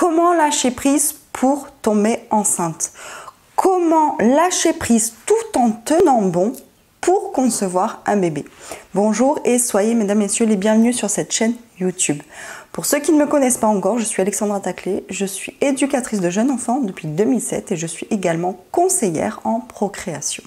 Comment lâcher prise pour tomber enceinte? Comment lâcher prise tout en tenant bon pour concevoir un bébé? Bonjour et soyez mesdames et messieurs les bienvenus sur cette chaîne YouTube. Pour ceux qui ne me connaissent pas encore, je suis Alexandra Taclé, je suis éducatrice de jeunes enfants depuis 2007 et je suis également conseillère en procréation.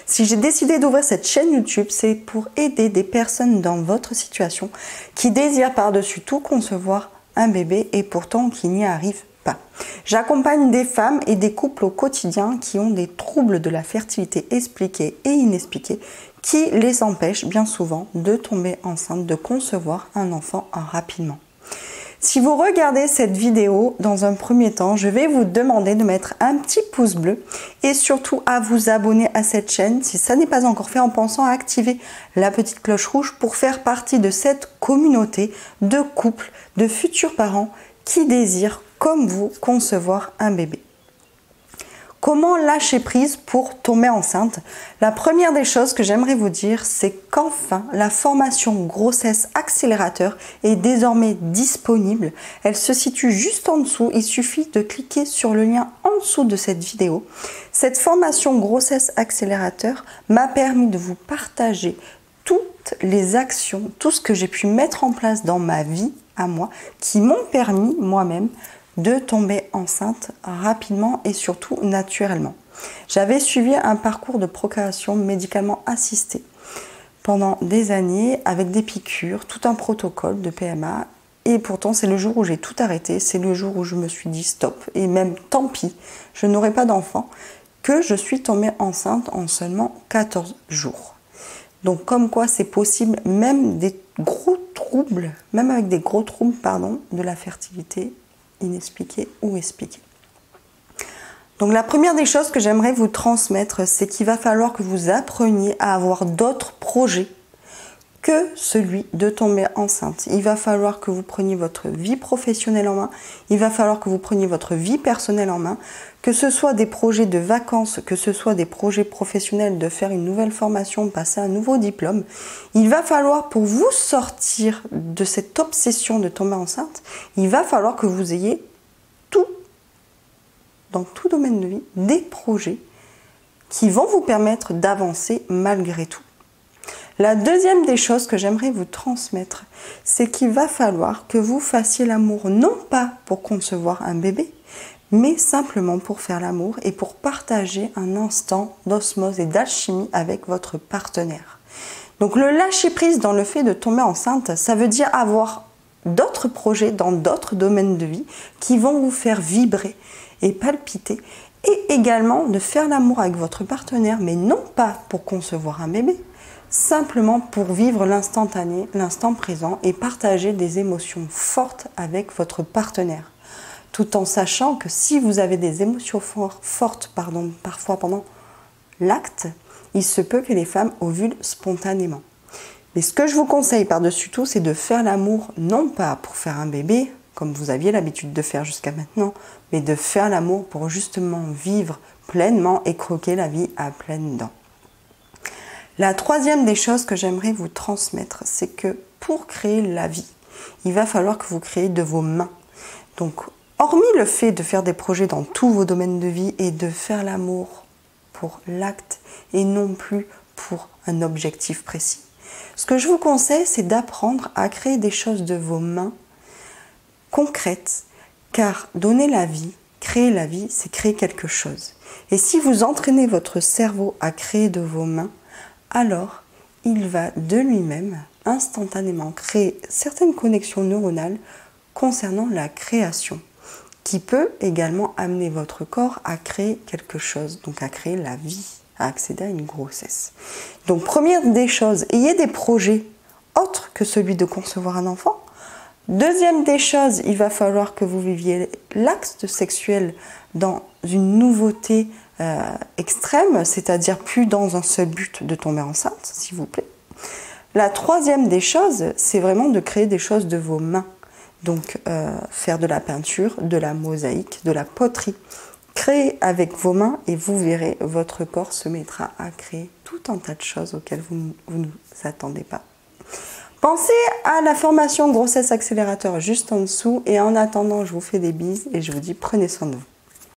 Si j'ai décidé d'ouvrir cette chaîne YouTube, c'est pour aider des personnes dans votre situation qui désirent par-dessus tout concevoir un bébé et pourtant qui n'y arrivent pas. J'accompagne des femmes et des couples au quotidien qui ont des troubles de la fertilité expliqués et inexpliqués qui les empêchent bien souvent de tomber enceinte, de concevoir un enfant rapidement. Si vous regardez cette vidéo, dans un premier temps, je vais vous demander de mettre un petit pouce bleu et surtout à vous abonner à cette chaîne si ça n'est pas encore fait en pensant à activer la petite cloche rouge pour faire partie de cette communauté de couples, de futurs parents qui désirent, comme vous, concevoir un bébé. Comment lâcher prise pour tomber enceinte? La première des choses que j'aimerais vous dire, c'est qu'enfin, la formation grossesse accélérateur est désormais disponible. Elle se situe juste en dessous. Il suffit de cliquer sur le lien en dessous de cette vidéo. Cette formation grossesse accélérateur m'a permis de vous partager toutes les actions, tout ce que j'ai pu mettre en place dans ma vie à moi, qui m'ont permis moi-même de tomber enceinte rapidement et surtout naturellement. J'avais suivi un parcours de procréation médicalement assisté pendant des années avec des piqûres, tout un protocole de PMA et pourtant c'est le jour où j'ai tout arrêté, c'est le jour où je me suis dit stop et même tant pis, je n'aurai pas d'enfant, que je suis tombée enceinte en seulement 14 jours. Donc comme quoi c'est possible même des gros troubles, même avec des gros troubles de la fertilité inexpliqué ou expliqué. Donc la première des choses que j'aimerais vous transmettre, c'est qu'il va falloir que vous appreniez à avoir d'autres projets que celui de tomber enceinte. Il va falloir que vous preniez votre vie professionnelle en main, il va falloir que vous preniez votre vie personnelle en main, que ce soit des projets de vacances, que ce soit des projets professionnels de faire une nouvelle formation, passer un nouveau diplôme. Il va falloir, pour vous sortir de cette obsession de tomber enceinte, il va falloir que vous ayez dans tout domaine de vie, des projets qui vont vous permettre d'avancer malgré tout. La deuxième des choses que j'aimerais vous transmettre, c'est qu'il va falloir que vous fassiez l'amour non pas pour concevoir un bébé, mais simplement pour faire l'amour et pour partager un instant d'osmose et d'alchimie avec votre partenaire. Donc le lâcher prise dans le fait de tomber enceinte, ça veut dire avoir d'autres projets dans d'autres domaines de vie qui vont vous faire vibrer et palpiter et également de faire l'amour avec votre partenaire, mais non pas pour concevoir un bébé, simplement pour vivre l'instantané, l'instant présent et partager des émotions fortes avec votre partenaire. Tout en sachant que si vous avez des émotions fortes parfois pendant l'acte, il se peut que les femmes ovulent spontanément. Mais ce que je vous conseille par-dessus tout, c'est de faire l'amour non pas pour faire un bébé, comme vous aviez l'habitude de faire jusqu'à maintenant, mais de faire l'amour pour justement vivre pleinement et croquer la vie à pleines dents. La troisième des choses que j'aimerais vous transmettre, c'est que pour créer la vie, il va falloir que vous créez de vos mains. Donc, hormis le fait de faire des projets dans tous vos domaines de vie et de faire l'amour pour l'acte et non plus pour un objectif précis, ce que je vous conseille, c'est d'apprendre à créer des choses de vos mains concrètes, car donner la vie, créer la vie, c'est créer quelque chose. Et si vous entraînez votre cerveau à créer de vos mains, alors il va de lui-même instantanément créer certaines connexions neuronales concernant la création, qui peut également amener votre corps à créer quelque chose, donc à créer la vie, à accéder à une grossesse. Donc première des choses, ayez des projets autres que celui de concevoir un enfant. Deuxième des choses, il va falloir que vous viviez l'acte sexuel dans une nouveauté extrême, c'est-à-dire plus dans un seul but de tomber enceinte, s'il vous plaît. La troisième des choses, c'est vraiment de créer des choses de vos mains. Donc faire de la peinture, de la mosaïque, de la poterie. Créez avec vos mains et vous verrez, votre corps se mettra à créer tout un tas de choses auxquelles vous ne vous attendez pas. Pensez à la formation grossesse accélérateur juste en dessous. Et en attendant, je vous fais des bises et je vous dis prenez soin de vous.